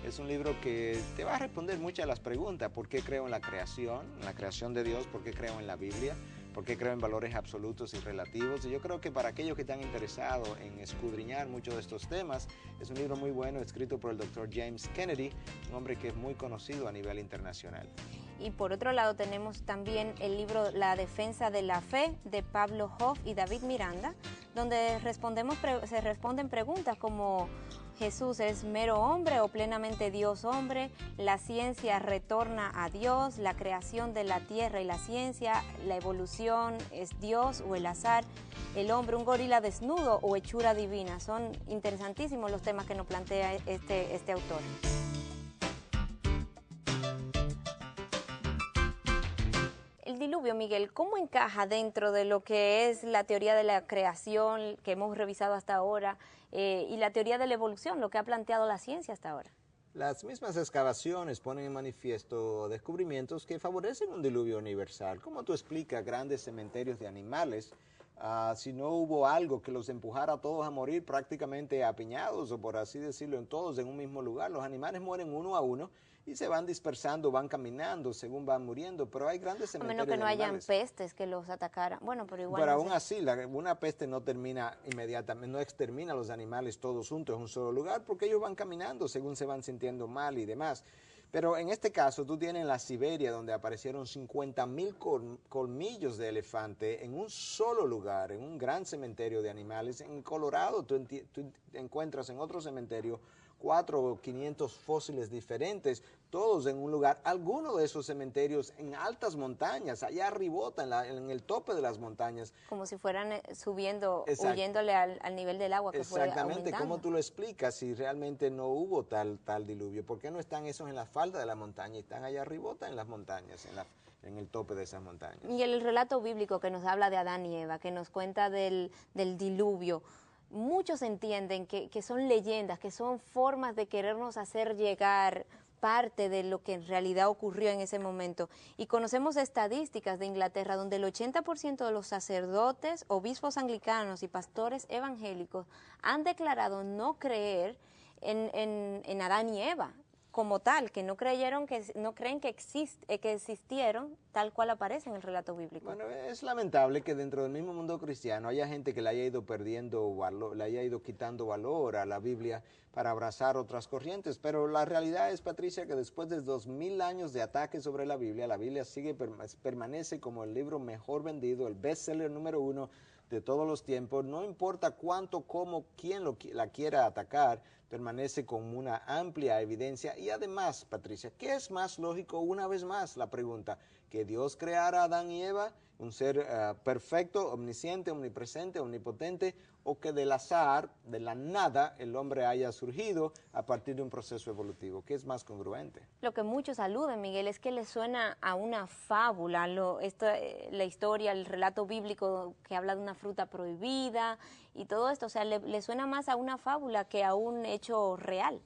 [SPEAKER 2] Es un libro que te va a responder muchas de las preguntas. ¿Por qué creo en la creación de Dios? ¿Por qué creo en la Biblia? ¿Por qué creo en valores absolutos y relativos? Y yo creo que para aquellos que están interesados en escudriñar muchos de estos temas, es un libro muy bueno, escrito por el Dr. James Kennedy, un hombre que es muy conocido a nivel internacional.
[SPEAKER 1] Y por otro lado tenemos también el libro La defensa de la fe, de Pablo Hoff y David Miranda, donde se responden preguntas como ¿Jesús es mero hombre o plenamente Dios hombre? ¿La ciencia retorna a Dios? ¿La creación de la tierra y la ciencia? ¿La evolución es Dios o el azar? ¿El hombre un gorila desnudo o hechura divina? Son interesantísimos los temas que nos plantea este autor. El diluvio, Miguel, ¿cómo encaja dentro de lo que es la teoría de la creación que hemos revisado hasta ahora y la teoría de la evolución, lo que ha planteado la ciencia hasta ahora?
[SPEAKER 2] Las mismas excavaciones ponen en manifiesto descubrimientos que favorecen un diluvio universal. ¿Cómo tú explicas grandes cementerios de animales si no hubo algo que los empujara a todos a morir prácticamente apiñados o por así decirlo, todos en un mismo lugar? Los animales mueren uno a uno y se van dispersando, van caminando según van muriendo, pero hay grandes cementerios
[SPEAKER 1] a menos que no hayan
[SPEAKER 2] animales.
[SPEAKER 1] pestes que los atacaran. Bueno, pero igual.
[SPEAKER 2] Pero aún así, una peste no termina inmediatamente, no extermina a los animales todos juntos en un solo lugar, porque ellos van caminando según se van sintiendo mal y demás. Pero en este caso, tú tienes en la Siberia, donde aparecieron 50,000 colmillos de elefante en un solo lugar, en un gran cementerio de animales. En Colorado, tú encuentras en otro cementerio 400 o 500 fósiles diferentes, todos en un lugar. Algunos de esos cementerios en altas montañas, allá arribota, en el tope de las montañas.
[SPEAKER 1] Como si fueran subiendo,
[SPEAKER 2] Exacto.
[SPEAKER 1] Huyéndole al nivel del agua que fue aumentando.
[SPEAKER 2] Exactamente, ¿cómo tú lo explicas si realmente no hubo tal diluvio? ¿Por qué no están esos en la falda de la montaña y están allá arribota en las montañas, en el tope de esas montañas?
[SPEAKER 1] Y el relato bíblico que nos habla de Adán y Eva, que nos cuenta del diluvio, muchos entienden que son leyendas, que son formas de querernos hacer llegar parte de lo que en realidad ocurrió en ese momento. Y conocemos estadísticas de Inglaterra donde el 80% de los sacerdotes, obispos anglicanos y pastores evangélicos han declarado no creer en Adán y Eva como tal, que no creen que existieron tal cual aparece en el relato bíblico.
[SPEAKER 2] Bueno, es lamentable que dentro del mismo mundo cristiano haya gente que le haya ido perdiendo valor, le haya ido quitando valor a la Biblia para abrazar otras corrientes, pero la realidad es, Patricia, que después de 2000 años de ataques sobre la Biblia permanece como el libro mejor vendido, el bestseller número 1 de todos los tiempos. No importa cuánto, cómo, quién la quiera atacar, permanece con una amplia evidencia. Y además, Patricia, ¿qué es más lógico? Una vez más la pregunta, que Dios creara a Adán y Eva un ser perfecto, omnisciente, omnipresente, omnipotente, o que del azar, de la nada, el hombre haya surgido a partir de un proceso evolutivo. ¿Qué es más congruente?
[SPEAKER 1] Lo que muchos aluden, Miguel, es que le suena a una fábula, la historia, el relato bíblico que habla de una fruta prohibida y todo esto, o sea, le suena más a una fábula que a un hecho real.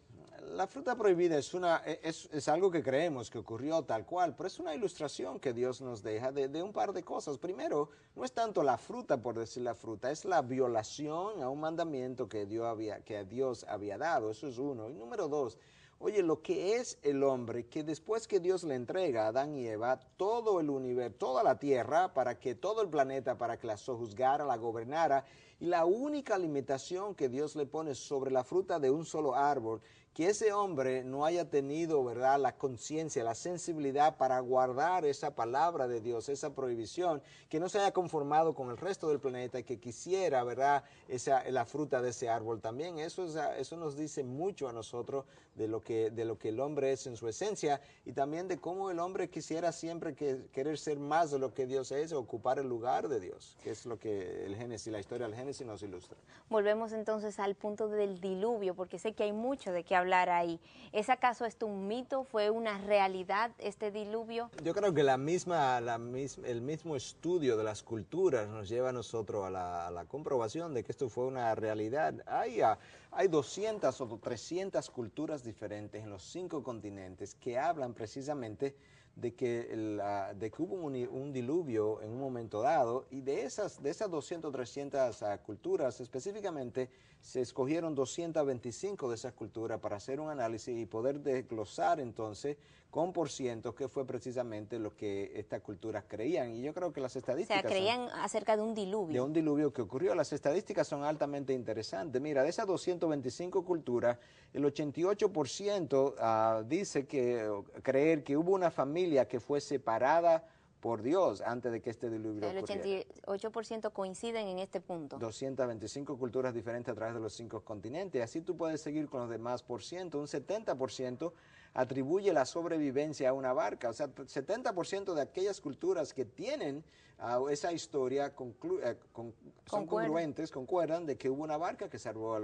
[SPEAKER 2] La fruta prohibida es algo que creemos que ocurrió tal cual, pero es una ilustración que Dios nos deja de un par de cosas. Primero, no es tanto la fruta, por decir la fruta, es la violación a un mandamiento que Dios había dado, eso es uno. Y número dos, oye, lo que es el hombre, que después que Dios le entrega a Adán y Eva todo el universo, toda la tierra, para que todo el planeta, para que la sojuzgara, la gobernara, y la única limitación que Dios le pone sobre la fruta de un solo árbol, que ese hombre no haya tenido, ¿verdad?, la conciencia, la sensibilidad para guardar esa palabra de Dios, esa prohibición, que no se haya conformado con el resto del planeta y que quisiera, ¿verdad?, la fruta de ese árbol también. Eso nos dice mucho a nosotros de lo que el hombre es en su esencia y también de cómo el hombre quisiera siempre querer ser más de lo que Dios es, ocupar el lugar de Dios, que es lo que el Génesis, la historia del Génesis nos ilustra.
[SPEAKER 1] Volvemos entonces al punto del diluvio, porque sé que hay mucho de qué hablar ahí. ¿Es acaso esto un mito? ¿Fue una realidad este diluvio?
[SPEAKER 2] Yo creo que el mismo estudio de las culturas nos lleva a nosotros a la comprobación de que esto fue una realidad. Hay 200 o 300 culturas diferentes en los 5 continentes que hablan precisamente de que hubo un diluvio en un momento dado, y de esas 200 o 300 culturas específicamente se escogieron 225 de esas culturas para hacer un análisis y poder desglosar entonces con porcientos qué fue precisamente lo que estas culturas creían. Y yo creo que las estadísticas...
[SPEAKER 1] O sea, creían acerca de un diluvio.
[SPEAKER 2] De un diluvio que ocurrió. Las estadísticas son altamente interesantes. Mira, de esas 225 culturas, el 88% dice creer que hubo una familia que fue separada por Dios antes de que este diluvio ocurriera.
[SPEAKER 1] El 88% coinciden en este punto.
[SPEAKER 2] 225 culturas diferentes a través de los 5 continentes. Así tú puedes seguir con los demás por ciento. Un 70% atribuye la sobrevivencia a una barca. O sea, 70% de aquellas culturas que tienen esa historia son congruentes, concuerdan de que hubo una barca que salvó a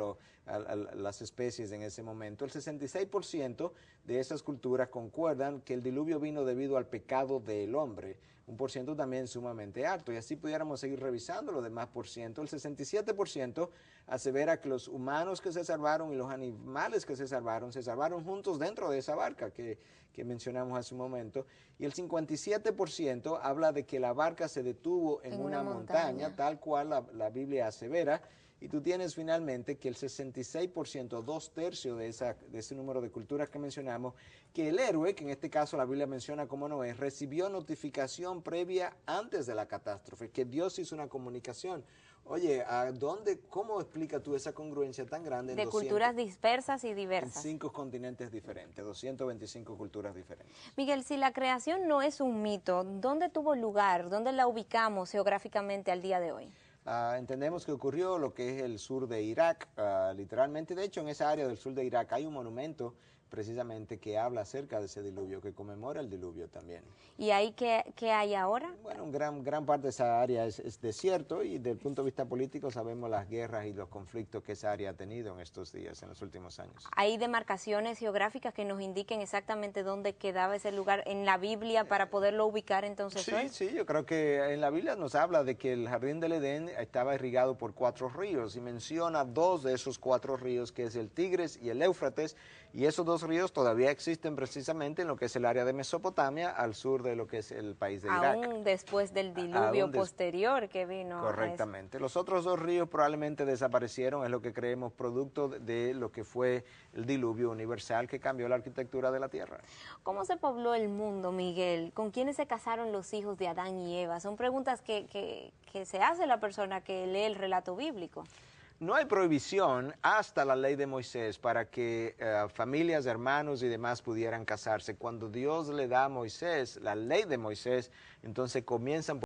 [SPEAKER 2] las especies en ese momento. El 66% de esas culturas concuerdan que el diluvio vino debido al pecado del hombre. Un por ciento también sumamente alto, y así pudiéramos seguir revisando los demás por ciento. El 67% asevera que los humanos que se salvaron y los animales que se salvaron juntos dentro de esa barca que mencionamos hace un momento, y el 57% habla de que la barca se detuvo en una montaña, tal cual la Biblia asevera. Y tú tienes finalmente que el 66%, 2/3 de ese número de culturas que mencionamos, que el héroe, que en este caso la Biblia menciona como Noé, recibió notificación previa antes de la catástrofe, que Dios hizo una comunicación. Oye, ¿cómo explicas tú esa congruencia tan grande
[SPEAKER 1] de culturas dispersas y diversas?
[SPEAKER 2] En 5 continentes diferentes, 225 culturas diferentes.
[SPEAKER 1] Miguel, si la creación no es un mito, ¿dónde tuvo lugar? ¿Dónde la ubicamos geográficamente al día de hoy?
[SPEAKER 2] Entendemos que ocurrió lo que es el sur de Irak, literalmente. De hecho, en esa área del sur de Irak hay un monumento precisamente que habla acerca de ese diluvio, que conmemora el diluvio también.
[SPEAKER 1] ¿Y ahí qué hay ahora?
[SPEAKER 2] Bueno, gran parte de esa área es desierto, y desde el punto de vista político sabemos las guerras y los conflictos que esa área ha tenido en estos días, en los últimos años.
[SPEAKER 1] ¿Hay demarcaciones geográficas que nos indiquen exactamente dónde quedaba ese lugar en la Biblia para poderlo ubicar entonces hoy?
[SPEAKER 2] Sí, yo creo que en la Biblia nos habla de que el jardín del Edén estaba irrigado por 4 ríos, y menciona 2 de esos 4 ríos, que es el Tigris y el Éufrates, y esos 2 ríos todavía existen precisamente en lo que es el área de Mesopotamia, al sur de lo que es el país de Irak.
[SPEAKER 1] Aún después del diluvio posterior que vino.
[SPEAKER 2] Correctamente. Los otros 2 ríos probablemente desaparecieron, es lo que creemos, producto de lo que fue el diluvio universal que cambió la arquitectura de la tierra.
[SPEAKER 1] ¿Cómo se pobló el mundo, Miguel? ¿Con quiénes se casaron los hijos de Adán y Eva? Son preguntas que se hace la persona que lee el relato bíblico.
[SPEAKER 2] No hay prohibición hasta la ley de Moisés para que familias, hermanos y demás pudieran casarse. Cuando Dios le da a Moisés la ley de Moisés, entonces comienzan